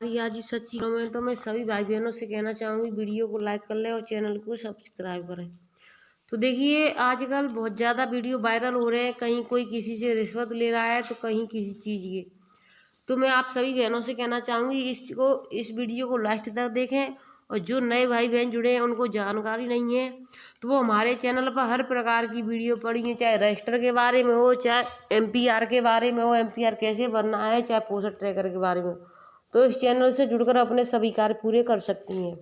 आज सच्ची में तो मैं सभी भाई बहनों से कहना चाहूँगी वीडियो को लाइक कर लें और चैनल को सब्सक्राइब करें। तो देखिए आजकल बहुत ज़्यादा वीडियो वायरल हो रहे हैं, कहीं कोई किसी से रिश्वत ले रहा है तो कहीं किसी चीज़ की। तो मैं आप सभी बहनों से कहना चाहूँगी इस वीडियो को लास्ट तक देखें, और जो नए भाई बहन जुड़े हैं उनको जानकारी नहीं है तो वो हमारे चैनल पर हर प्रकार की वीडियो पड़ी है, चाहे रजिस्टर के बारे में हो, चाहे MPR के बारे में हो, MPR कैसे भरना है, चाहे पोस्टर ट्रैकर के बारे में, तो इस चैनल से जुड़कर अपने सभी कार्य पूरे कर सकती हैं।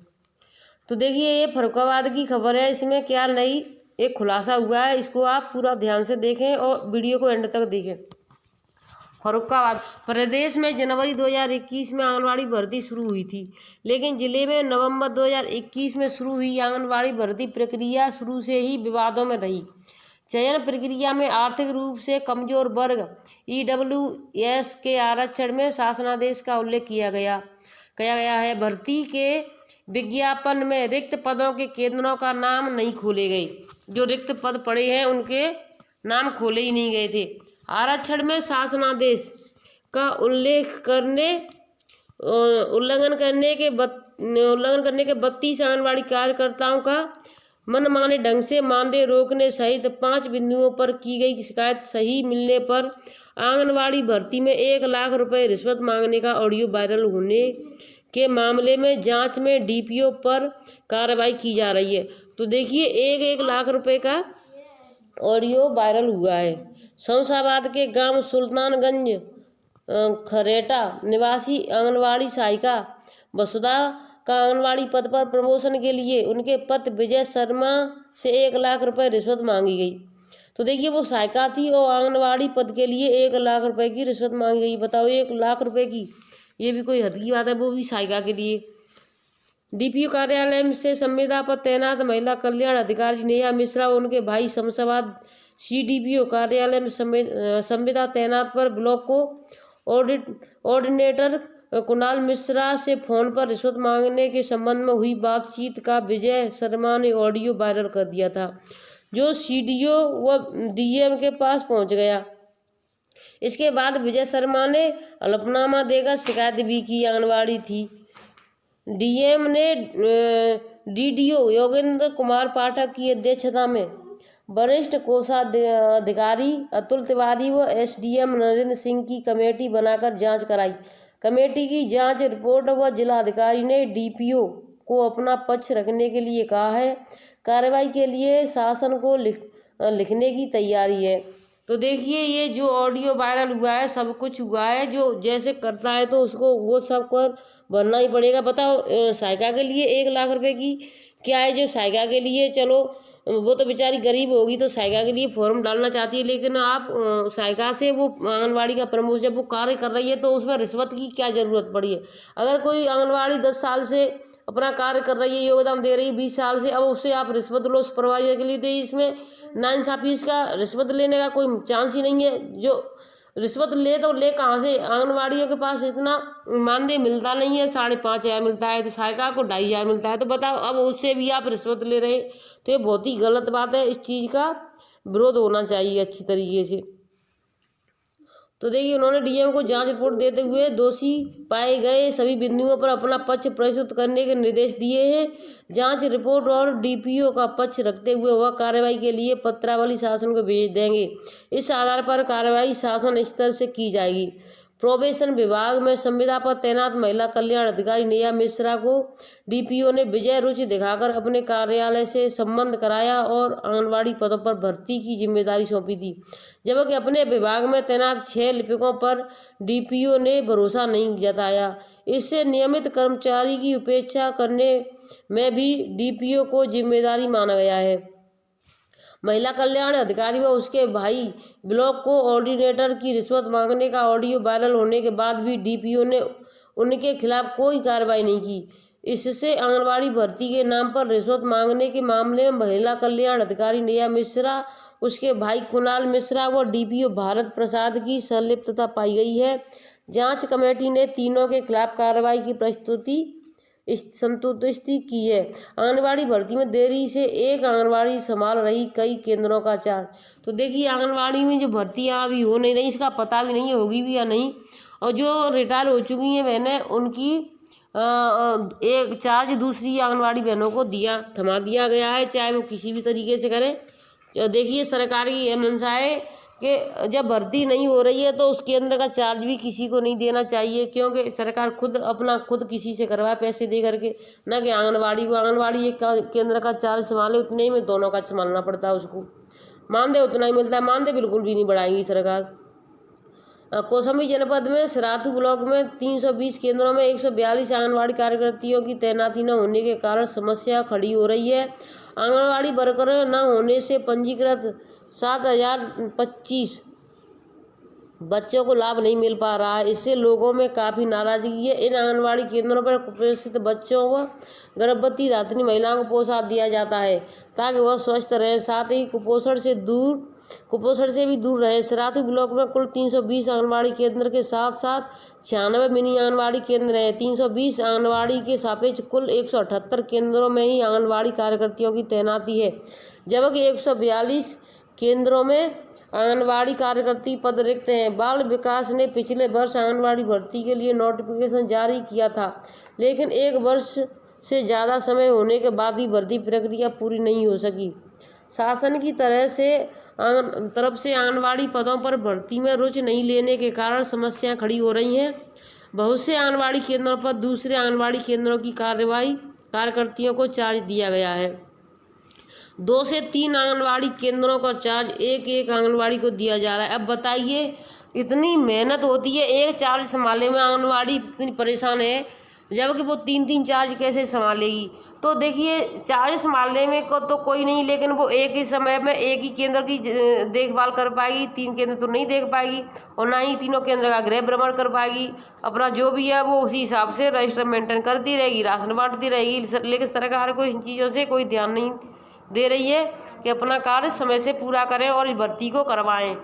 तो देखिए ये फर्रुखाबाद की खबर है, इसमें क्या नई एक खुलासा हुआ है, इसको आप पूरा ध्यान से देखें और वीडियो को एंड तक देखें। फर्रुखाबाद प्रदेश में जनवरी 2021 में आंगनबाड़ी भर्ती शुरू हुई थी, लेकिन जिले में नवंबर 2021 में शुरू हुई आंगनबाड़ी भर्ती प्रक्रिया शुरू से ही विवादों में रही। चयन प्रक्रिया में आर्थिक रूप से कमजोर वर्ग EWS के आरक्षण में शासनादेश का उल्लेख किया गया है। भर्ती के विज्ञापन में रिक्त पदों के केंद्रों का नाम नहीं खोले गए, जो रिक्त पद पड़े हैं उनके नाम खोले ही नहीं गए थे। आरक्षण में शासनादेश का उल्लंघन करने के 32 आंगनबाड़ी कार्यकर्ताओं का मनमाने ढंग से मानदेय रोकने सहित 5 बिंदुओं पर की गई शिकायत सही मिलने पर आंगनबाड़ी भर्ती में 1 लाख रुपए रिश्वत मांगने का ऑडियो वायरल होने के मामले में जांच में DPO पर कार्रवाई की जा रही है। तो देखिए 1 लाख रुपए का ऑडियो वायरल हुआ है। शमशाबाद के गांव सुल्तानगंज खरेटा निवासी आंगनबाड़ी सहायिका वसुधा का आंगनबाड़ी पद पर प्रमोशन के लिए उनके पति विजय शर्मा से 1 लाख रुपए रिश्वत मांगी गई। तो देखिए वो सहायिका थी और आंगनबाड़ी पद के लिए 1 लाख रुपए की रिश्वत मांगी गई। बताओ 1 लाख रुपए की, ये भी कोई हद की बात है, वो भी सहायिका के लिए। DPO कार्यालय से संविदा पर तैनात महिला कल्याण अधिकारी नेहा मिश्रा और उनके भाई शमशाबाद CDPO कार्यालय में संविदा तैनात पर ब्लॉक को ऑर्डिनेटर कुणाल मिश्रा से फोन पर रिश्वत मांगने के संबंध में हुई बातचीत का विजय शर्मा ने ऑडियो वायरल कर दिया था, जो CDO व DM के पास पहुंच गया। इसके बाद विजय शर्मा ने हलफनामा देकर शिकायत भी की। आंगनबाड़ी थी DM ने DDO योगेंद्र कुमार पाठक की अध्यक्षता में वरिष्ठ कोषाधिकारी अतुल तिवारी व SDM नरेंद्र सिंह की कमेटी बनाकर जांच कराई। कमेटी की जांच रिपोर्ट व जिलाधिकारी ने DPO को अपना पक्ष रखने के लिए कहा है। कार्रवाई के लिए शासन को लिखने की तैयारी है। तो देखिए ये जो ऑडियो वायरल हुआ है, सब कुछ हुआ है, जो जैसे करता है तो उसको वो सब कर भरना ही पड़ेगा। बताओ सहायिका के लिए 1 लाख रुपए की क्या है, जो सहायिका के लिए, चलो वो तो बेचारी गरीब होगी तो सहायिका के लिए फॉर्म डालना चाहती है, लेकिन आप सहायिका से वो आंगनबाड़ी का प्रमोशन जब वो कार्य कर रही है तो उसमें रिश्वत की क्या ज़रूरत पड़ी है। अगर कोई आंगनबाड़ी 10 साल से अपना कार्य कर रही है, योगदान दे रही है 20 साल से, अब उससे आप रिश्वत लो सुपरवाइजर के लिए, तो इसमें नाइंसाफी, इसका रिश्वत लेने का कोई चांस ही नहीं है। जो रिश्वत ले तो ले कहाँ से, आंगनबाड़ियों के पास इतना मानदेय मिलता नहीं है, 5,500 मिलता है, तो सहायिका को 2,500 मिलता है। तो बताओ अब उससे भी आप रिश्वत ले रहे हैं, तो ये बहुत ही गलत बात है। इस चीज़ का विरोध होना चाहिए अच्छी तरीके से। तो देखिए उन्होंने DM को जांच रिपोर्ट देते हुए दोषी पाए गए सभी बिंदुओं पर अपना पक्ष प्रस्तुत करने के निर्देश दिए हैं। जांच रिपोर्ट और DPO का पक्ष रखते हुए वह कार्रवाई के लिए पत्रावली शासन को भेज देंगे। इस आधार पर कार्रवाई शासन स्तर से की जाएगी। प्रोबेशन विभाग में संविदा पर तैनात महिला कल्याण अधिकारी नेहा मिश्रा को DPO ने विजय रुचि दिखाकर अपने कार्यालय से संबंध कराया और आंगनबाड़ी पदों पर भर्ती की जिम्मेदारी सौंपी थी, जबकि अपने विभाग में तैनात 6 लिपिकों पर DPO ने भरोसा नहीं जताया। इससे नियमित कर्मचारी की उपेक्षा करने में भी DPO को जिम्मेदारी माना गया है। महिला कल्याण अधिकारी व उसके भाई ब्लॉक को ऑर्डिनेटर की रिश्वत मांगने का ऑडियो वायरल होने के बाद भी DPO ने उनके खिलाफ कोई कार्रवाई नहीं की। इससे आंगनबाड़ी भर्ती के नाम पर रिश्वत मांगने के मामले में महिला कल्याण अधिकारी नेहा मिश्रा, उसके भाई कुणाल मिश्रा व DPO भारत प्रसाद की संलिप्तता पाई गई है। जांच कमेटी ने तीनों के खिलाफ कार्रवाई की संतुष्टि की है। आंगनबाड़ी भर्ती में देरी से एक आंगनबाड़ी संभाल रही कई केंद्रों का चार्ज। तो देखिए आंगनबाड़ी में जो भर्तियाँ अभी हो नहीं रही, इसका पता भी नहीं होगी भी या नहीं, और जो रिटायर हो चुकी हैं बहनें उनकी एक चार्ज दूसरी आंगनवाड़ी बहनों को थमा दिया गया है, चाहे वो किसी भी तरीके से करें। देखिए सरकार की ये मंशा है कि जब भर्ती नहीं हो रही है तो उस केंद्र का चार्ज भी किसी को नहीं देना चाहिए, क्योंकि सरकार खुद किसी से करवाए पैसे दे करके, ना कि आंगनवाड़ी एक केंद्र का चार्ज संभाले उतने ही में दोनों का संभालना पड़ता है उसको। मानदेय उतना ही मिलता है, मानदेय बिल्कुल भी नहीं बढ़ाएगी सरकार। कौशाम्बी जनपद में सराथू ब्लॉक में 320 केंद्रों में 142 आंगनवाड़ी कार्यकर्तियों की तैनाती न होने के कारण समस्या खड़ी हो रही है। आंगनवाड़ी वर्कर न होने से पंजीकृत 7025 बच्चों को लाभ नहीं मिल पा रहा है। इससे लोगों में काफ़ी नाराजगी है। इन आंगनवाड़ी केंद्रों पर कुपोषित बच्चों व गर्भवती धात्री महिलाओं को पोषण दिया जाता है ताकि वह स्वस्थ रहें, साथ ही कुपोषण से भी दूर रहे। सराथू ब्लॉक में कुल 320 आंगनवाड़ी केंद्र के साथ साथ 96 मिनी आंगनवाड़ी केंद्र हैं। 320 आंगनवाड़ी के सापेक्ष कुल 178 केंद्रों में ही आंगनवाड़ी कार्यकर्तियों की तैनाती है, जबकि 142 केंद्रों में आंगनवाड़ी कार्यकर्ती पद रिक्त हैं। बाल विकास ने पिछले वर्ष आंगनवाड़ी भर्ती के लिए नोटिफिकेशन जारी किया था, लेकिन 1 वर्ष से ज़्यादा समय होने के बाद भी भर्ती प्रक्रिया पूरी नहीं हो सकी। शासन की तरफ से आंगनवाड़ी पदों पर भर्ती में रुचि नहीं लेने के कारण समस्याएं खड़ी हो रही हैं। बहुत से आंगनवाड़ी केंद्रों पर दूसरे आंगनवाड़ी केंद्रों की कार्यकर्तियों को चार्ज दिया गया है। 2 से 3 आंगनवाड़ी केंद्रों का चार्ज एक आंगनवाड़ी को दिया जा रहा है। अब बताइए, इतनी मेहनत होती है एक चार्ज संभालने में, आंगनवाड़ी इतनी परेशान है, जबकि वो 3 चार्ज कैसे संभालेगी। तो देखिए चार्ज संभालने में को तो कोई नहीं, लेकिन वो एक ही समय में एक ही केंद्र की देखभाल कर पाएगी, 3 केंद्र तो नहीं देख पाएगी, और ना ही तीनों केंद्र का गृह भ्रमण कर पाएगी। अपना जो भी है वो उसी हिसाब से रजिस्टर मेंटेन करती रहेगी, राशन बांटती रहेगी। लेकिन सरकार को इन चीज़ों से कोई ध्यान नहीं दे रही है कि अपना कार्य समय से पूरा करें और इस भर्ती को करवाएं।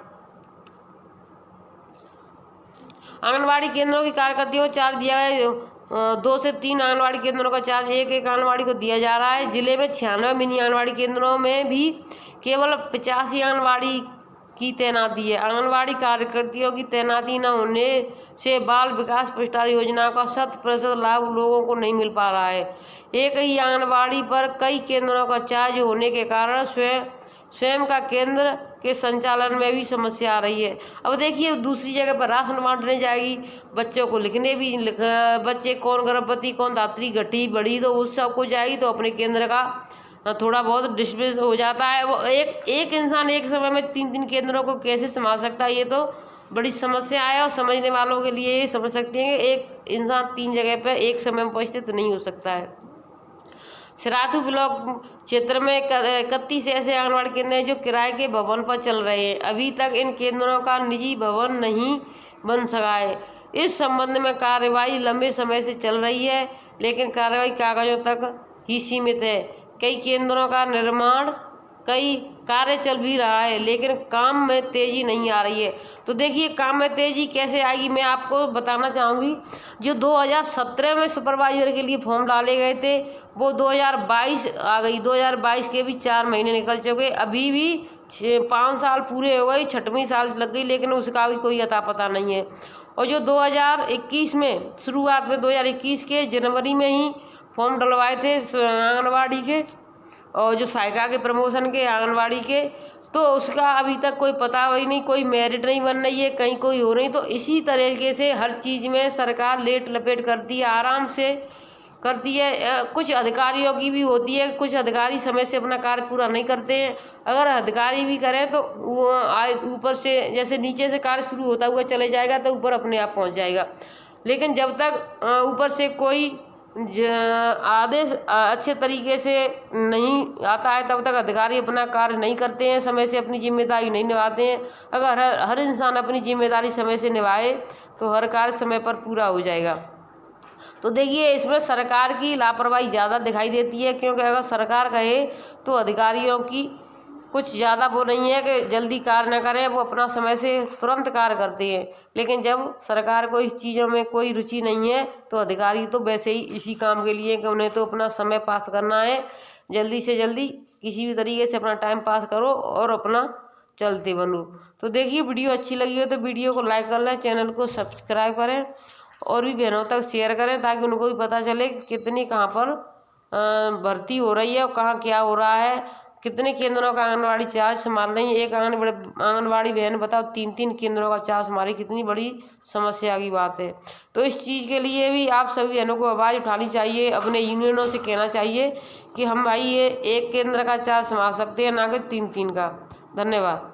आंगनवाड़ी केंद्रों की कार्यकर्तियों को चार्ज दिया गया 2 से 3 आंगनवाड़ी केंद्रों का चार्ज एक आंगनवाड़ी को दिया जा रहा है। जिले में 96 मिनी आंगनवाड़ी केंद्रों में भी केवल 85 आंगनवाड़ी की तैनाती है। आंगनवाड़ी कार्यकर्तियों की तैनाती न होने से बाल विकास पुरस्कार योजना का 100% लाभ लोगों को नहीं मिल पा रहा है। एक ही आंगनवाड़ी पर कई केंद्रों का चार्ज होने के कारण स्वयं का केंद्र के संचालन में भी समस्या आ रही है। अब देखिए दूसरी जगह पर राशन बांटने जाएगी, बच्चों को बच्चे कौन गर्भवती कौन धात्री घटी बड़ी, तो उस सबको जाएगी तो अपने केंद्र का थोड़ा बहुत डिस्टर्बेंस हो जाता है। वो एक इंसान एक समय में 3 केंद्रों को कैसे संभाल सकता है, ये तो बड़ी समस्या है। और समझने वालों के लिए ये समझ सकते हैं कि एक इंसान 3 जगह पर एक समय में उपस्थित नहीं हो सकता है। सराथू ब्लॉक क्षेत्र में 31 ऐसे आंगनवाड़ी केंद्र हैं जो किराए के भवन पर चल रहे हैं। अभी तक इन केंद्रों का निजी भवन नहीं बन सका है। इस संबंध में कार्यवाही लंबे समय से चल रही है, लेकिन कार्यवाही कागजों तक ही सीमित है। कई केंद्रों का निर्माण कई कार्य चल भी रहा है, लेकिन काम में तेजी नहीं आ रही है। तो देखिए काम में तेजी कैसे आएगी, मैं आपको बताना चाहूँगी। जो 2017 में सुपरवाइजर के लिए फॉर्म डाले गए थे वो 2022 आ गई। 2022 के भी 4 महीने निकल चुके, अभी भी 5 साल पूरे हो गए, 6वीं साल लग गई, लेकिन उसका भी कोई अता पता नहीं है। और जो 2021 में शुरुआत में 2021 के जनवरी में ही फॉर्म डलवाए थे आंगनवाड़ी के और जो सहायिका के प्रमोशन के आंगनवाड़ी के, तो उसका अभी तक कोई पता वही नहीं, कोई मेरिट नहीं बन रही है, कहीं कोई हो नहीं। तो इसी तरीके से हर चीज़ में सरकार लेट लपेट करती है, आराम से करती है। कुछ अधिकारियों की भी होती है, कुछ अधिकारी समय से अपना कार्य पूरा नहीं करते हैं। अगर अधिकारी भी करें तो वो ऊपर से जैसे नीचे से कार्य शुरू होता हुआ चले जाएगा तो ऊपर अपने आप पहुंच जाएगा। लेकिन जब तक ऊपर से कोई आदेश अच्छे तरीके से नहीं आता है तब तक अधिकारी अपना कार्य नहीं करते हैं, समय से अपनी जिम्मेदारी नहीं निभाते हैं। अगर हर इंसान अपनी जिम्मेदारी समय से निभाए तो हर कार्य समय पर पूरा हो जाएगा। तो देखिए इसमें सरकार की लापरवाही ज़्यादा दिखाई देती है, क्योंकि अगर सरकार कहे तो अधिकारियों की कुछ ज़्यादा वो नहीं है कि जल्दी कार्य न करें, वो अपना समय से तुरंत कार्य करते हैं। लेकिन जब सरकार को इस चीज़ों में कोई रुचि नहीं है तो अधिकारी तो वैसे ही इसी काम के लिए कि उन्हें तो अपना समय पास करना है, जल्दी से जल्दी किसी भी तरीके से अपना टाइम पास करो और अपना चलते बनो। तो देखिए वीडियो अच्छी लगी हो तो वीडियो को लाइक कर लें, चैनल को सब्सक्राइब करें और भी बहनों तक शेयर करें ताकि उनको भी पता चले कि कितनी कहाँ पर भर्ती हो रही है और कहाँ क्या हो रहा है, कितने केंद्रों का आंगनबाड़ी चार्ज संभाल रही है। एक आंगनबाड़ी बहन बताओ 3-3 केंद्रों का चार्ज संभाले, कितनी बड़ी समस्या की बात है। तो इस चीज़ के लिए भी आप सभी बहनों को आवाज़ उठानी चाहिए, अपने यूनियनों से कहना चाहिए कि हम भाई ये एक केंद्र का चार्ज संभाल सकते हैं, ना कि 3-3 का। धन्यवाद।